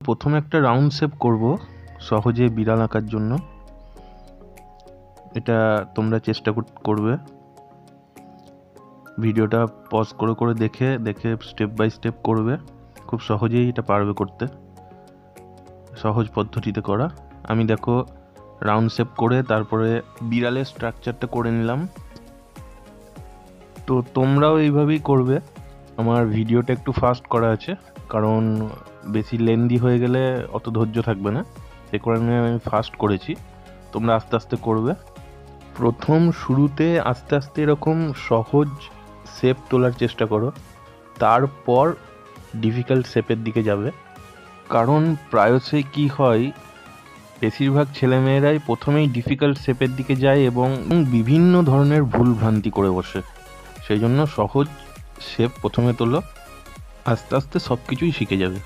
প্রথমে একটা round shape করব সহজে বিড়াল আঁকার জন্য। এটা তোমরা চেষ্টা করবে, ভিডিওটা পজ করে করে দেখে দেখে স্টেপ বাই স্টেপ করবে, খুব সহজেই এটা পারবে করতে, সহজ পদ্ধতিতে করা। আমি দেখো রাউন্ড শেপ করে তারপরে বিড়ালের স্ট্রাকচারটা করে নিলাম। তো তোমরাও এইভাবেই করবে। আমার ভিডিওটা একটু ফাস্ট করা আছে, কারণ বেশি লেন্দি হয়ে গেলে অত ধৈর্য থাকবে না, সে কারণে আমি ফাস্ট করেছি। তোমরা আস্তে আস্তে করবে। প্রথম শুরুতে আস্তে আস্তে এরকম সহজ শেপ তোলার চেষ্টা করো, তারপর ডিফিকাল্ট শেপের দিকে যাবে। কারণ প্রায়শই কি হয়, বেশিরভাগ ছেলেমেয়েরাই প্রথমেই ডিফিকাল্ট শেপের দিকে যায় এবং বিভিন্ন ধরনের ভুল ভ্রান্তি করে বসে। সেই জন্য সহজ শেপ প্রথমে তোলো, আস্তে আস্তে সব কিছুই শিখে যাবে।